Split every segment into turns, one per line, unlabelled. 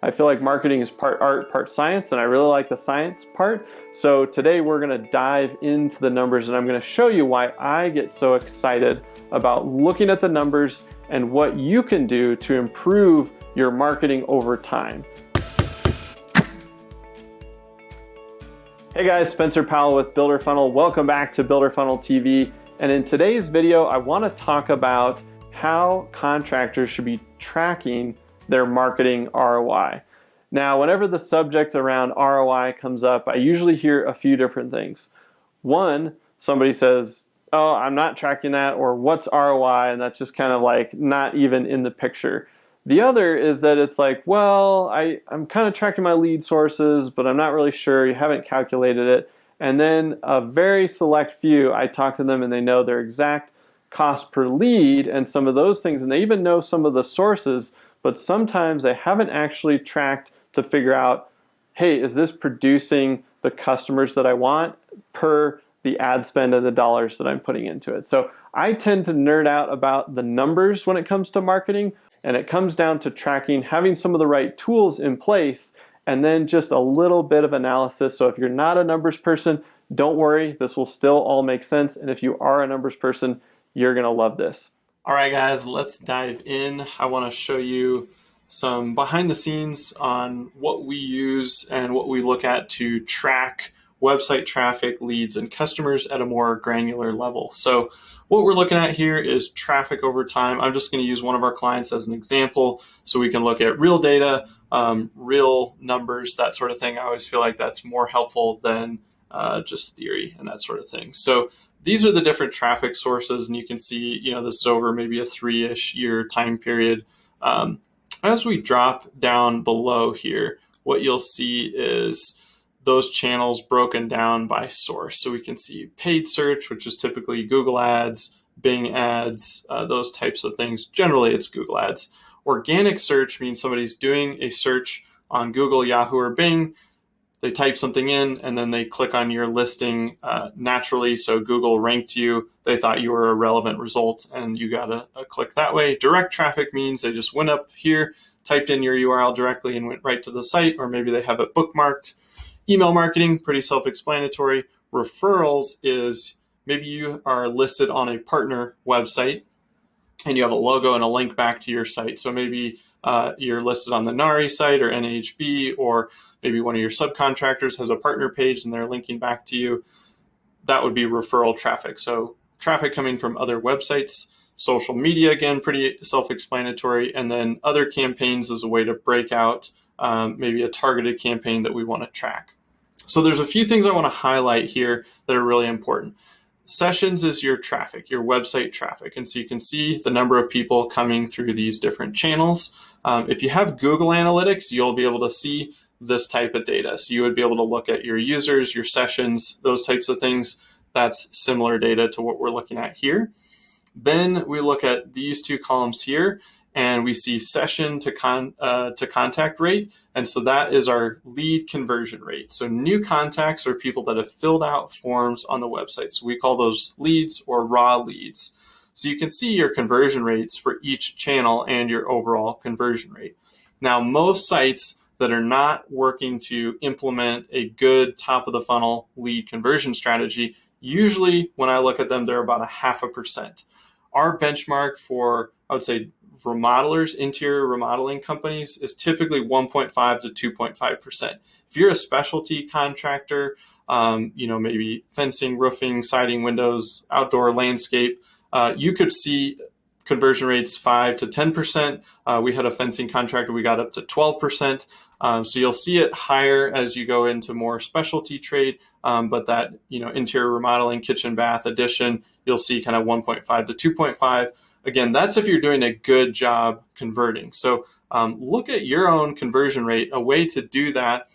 I feel like marketing is part art, part science, and I really like the science part. So today we're gonna dive into the numbers, and I'm gonna show you why I get so excited about looking at the numbers and what you can do to improve your marketing over time. Hey guys, Spencer Powell with Builder Funnel. Welcome back to Builder Funnel TV. And in today's video, I wanna talk about how contractors should be tracking their marketing ROI. Now, whenever the subject around ROI comes up, I usually hear a few different things. One, somebody says, oh, I'm not tracking that, or what's ROI? And that's just kind of like not even in the picture. The other is that it's like, well, I'm kind of tracking my lead sources, but I'm not really sure, you haven't calculated it. And then a very select few, I talk to them and they know their exact cost per lead and some of those things, and they even know some of the sources, but sometimes they haven't actually tracked to figure out, hey, is this producing the customers that I want per the ad spend and the dollars that I'm putting into it? So I tend to nerd out about the numbers when it comes to marketing, and it comes down to tracking, having some of the right tools in place, and then just a little bit of analysis. So if you're not a numbers person, don't worry, this will still all make sense. And if you are a numbers person, you're gonna love this. All right, guys, let's dive in. I wanna show you some behind the scenes on what we use and what we look at to track website traffic, leads, and customers at a more granular level. So what we're looking at here is traffic over time. I'm just gonna use one of our clients as an example so we can look at real data, real numbers, that sort of thing. I always feel like that's more helpful than just theory and that sort of thing. So these are the different traffic sources, and you can see, this is over maybe a 3-ish year time period. As we drop down below here, what you'll see is those channels broken down by source. So we can see paid search, which is typically Google Ads, Bing Ads, those types of things. Generally, it's Google Ads. Organic search means somebody's doing a search on Google, Yahoo, or Bing. They type something in and then they click on your listing naturally. So Google ranked you. They thought you were a relevant result and you got a click that way. Direct traffic means they just went up here, typed in your URL directly and went right to the site, or maybe they have it bookmarked. Email marketing, pretty self-explanatory. Referrals is maybe you are listed on a partner website and you have a logo and a link back to your site. So maybe you're listed on the NARI site or NHB, or maybe one of your subcontractors has a partner page and they're linking back to you. That would be referral traffic. So traffic coming from other websites. Social media, again, pretty self-explanatory. And then other campaigns is a way to break out maybe a targeted campaign that we want to track. So there's a few things I want to highlight here that are really important. Sessions is your traffic, your website traffic. And so you can see the number of people coming through these different channels. If you have Google Analytics, you'll be able to see this type of data. So you would be able to look at your users, your sessions, those types of things. That's similar data to what we're looking at here. Then we look at these two columns here, and we see session to contact rate. And so that is our lead conversion rate. So new contacts are people that have filled out forms on the website. So we call those leads or raw leads. So you can see your conversion rates for each channel and your overall conversion rate. Now, most sites that are not working to implement a good top of the funnel lead conversion strategy, usually when I look at them, they're about 0.5%. Our benchmark for, I would say, remodelers, interior remodeling companies is typically 1.5 to 2.5%. If you're a specialty contractor, maybe fencing, roofing, siding, windows, outdoor landscape, you could see conversion rates 5 to 10%. We had a fencing contractor, we got up to 12%. So you'll see it higher as you go into more specialty trade, but that interior remodeling, kitchen, bath, addition, you'll see kind of 1.5 to 2.5. Again, that's if you're doing a good job converting. So look at your own conversion rate. A way to do that,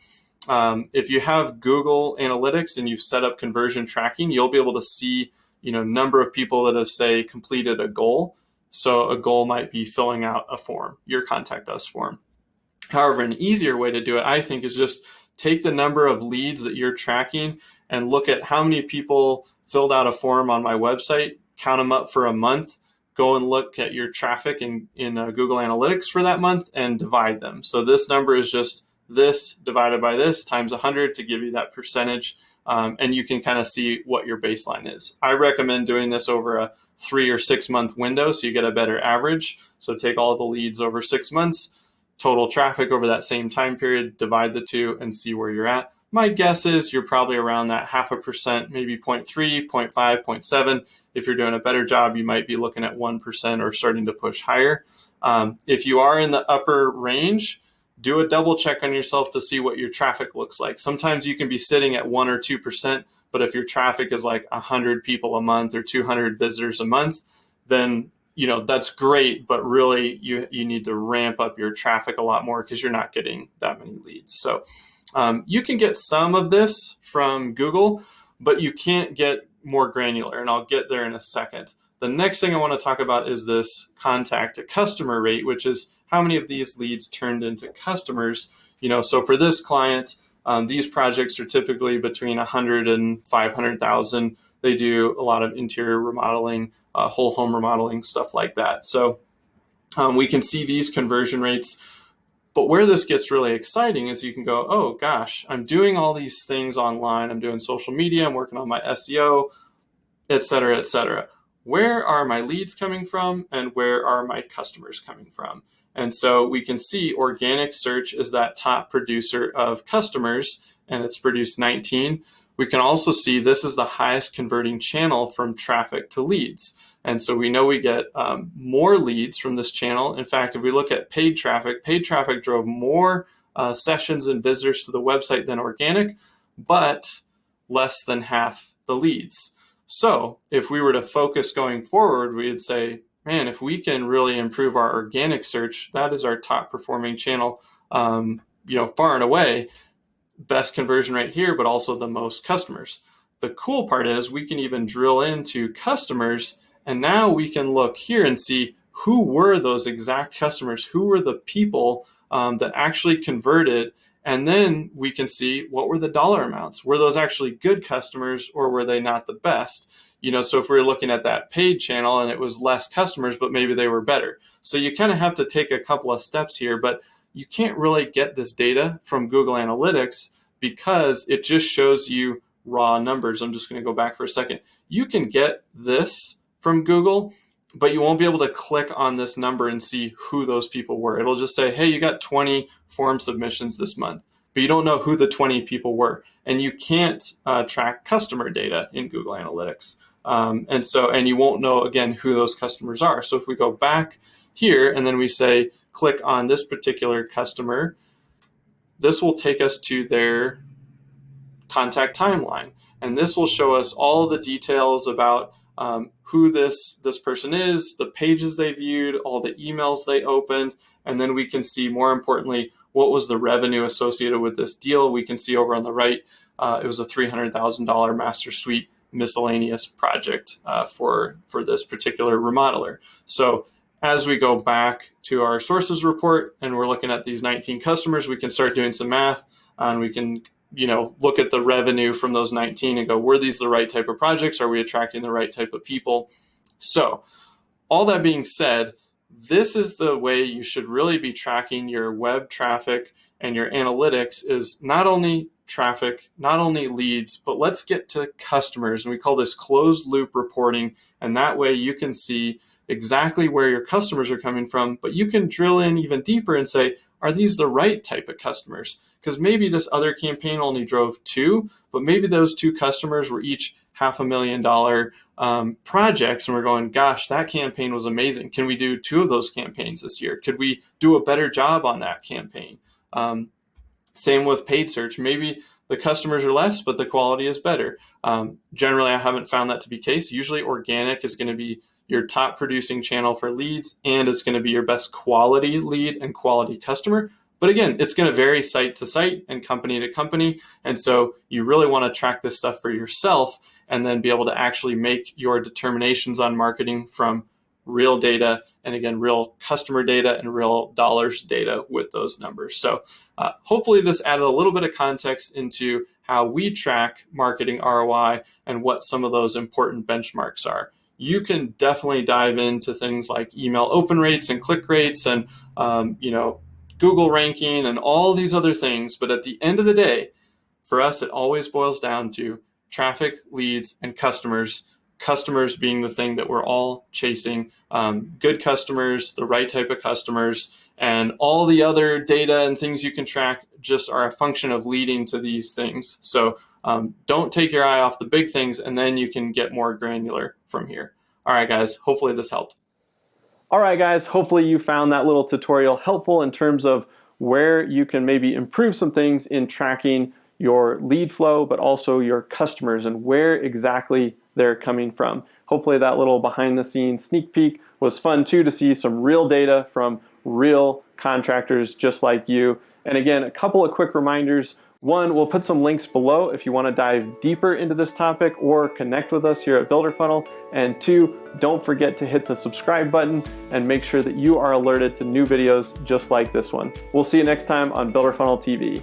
if you have Google Analytics and you've set up conversion tracking, you'll be able to see number of people that have, say, completed a goal. So a goal might be filling out a form, your Contact Us form. However, an easier way to do it, I think, is just take the number of leads that you're tracking and look at how many people filled out a form on my website, count them up for a month, go and look at your traffic in Google Analytics for that month and divide them. So this number is just this divided by this times 100 to give you that percentage. And you can kind of see what your baseline is. I recommend doing this over a 3 or 6 month window so you get a better average. So take all the leads over 6 months, total traffic over that same time period, divide the two and see where you're at. My guess is you're probably around that 0.5%, maybe 0.3, 0.5, 0.7. If you're doing a better job, you might be looking at 1% or starting to push higher. If you are in the upper range, do a double check on yourself to see what your traffic looks like. Sometimes you can be sitting at 1 or 2%, but if your traffic is like 100 people a month or 200 visitors a month, then that's great, but really you need to ramp up your traffic a lot more because you're not getting that many leads. So you can get some of this from Google, but you can't get more granular, and I'll get there in a second. The next thing I want to talk about is this contact to customer rate, which is how many of these leads turned into customers. So for this client, these projects are typically between 100 and 500,000. They do a lot of interior remodeling, whole home remodeling, stuff like that. So we can see these conversion rates. But where this gets really exciting is you can go, oh gosh, I'm doing all these things online. I'm doing social media, I'm working on my SEO, et cetera, et cetera. Where are my leads coming from and where are my customers coming from? And so we can see organic search is that top producer of customers, and it's produced 19. We can also see this is the highest converting channel from traffic to leads. And so we know we get more leads from this channel. In fact, if we look at paid traffic drove more sessions and visitors to the website than organic, but less than half the leads. So if we were to focus going forward, we'd say, man, if we can really improve our organic search, that is our top performing channel, far and away, best conversion rate here, but also the most customers. The cool part is we can even drill into customers, and now we can look here and see who were those exact customers, who were the people that actually converted, and then we can see what were the dollar amounts. Were those actually good customers or were they not the best? So if we were looking at that paid channel and it was less customers, but maybe they were better. So you kind of have to take a couple of steps here, but you can't really get this data from Google Analytics because it just shows you raw numbers. I'm just going to go back for a second. You can get this from Google, but you won't be able to click on this number and see who those people were. It'll just say, hey, you got 20 form submissions this month, but you don't know who the 20 people were. And you can't track customer data in Google Analytics. And you won't know, again, who those customers are. So if we go back here and then we say, click on this particular customer, this will take us to their contact timeline. And this will show us all the details about who this person is, the pages they viewed, all the emails they opened, and then we can see, more importantly, what was the revenue associated with this deal. We can see over on the right, it was a $300,000 master suite miscellaneous project for this particular remodeler. So as we go back to our sources report and we're looking at these 19 customers, we can start doing some math and we can look at the revenue from those 19 and go, were these the right type of projects? Are we attracting the right type of people? So all that being said, this is the way you should really be tracking your web traffic and your analytics is not only traffic, not only leads, but let's get to customers. And we call this closed loop reporting. And that way you can see exactly where your customers are coming from, but you can drill in even deeper and say, are these the right type of customers? Because maybe this other campaign only drove 2, but maybe those 2 customers were each $500,000 projects. And we're going, gosh, that campaign was amazing. Can we do 2 of those campaigns this year? Could we do a better job on that campaign? Same with paid search. Maybe the customers are less, but the quality is better. Generally, I haven't found that to be the case. Usually organic is going to be your top producing channel for leads, and it's going to be your best quality lead and quality customer. But again, it's going to vary site to site and company to company. And so you really want to track this stuff for yourself and then be able to actually make your determinations on marketing from real data, and again, real customer data and real dollars data with those numbers. So hopefully this added a little bit of context into how we track marketing ROI and what some of those important benchmarks are. you can definitely dive into things like email open rates and click rates and Google ranking and all these other things. But at the end of the day, for us, it always boils down to traffic, leads, and customers. Customers being the thing that we're all chasing. Good customers, the right type of customers, and all the other data and things you can track just are a function of leading to these things. So don't take your eye off the big things, and then you can get more granular from here. All right, guys, hopefully this helped. All right, guys, hopefully you found that little tutorial helpful in terms of where you can maybe improve some things in tracking your lead flow, but also your customers and where exactly they're coming from. Hopefully that little behind the scenes sneak peek was fun too, to see some real data from real contractors just like you. And again, a couple of quick reminders. One, we'll put some links below if you want to dive deeper into this topic or connect with us here at Builder Funnel. And two, don't forget to hit the subscribe button and make sure that you are alerted to new videos just like this one. We'll see you next time on Builder Funnel TV.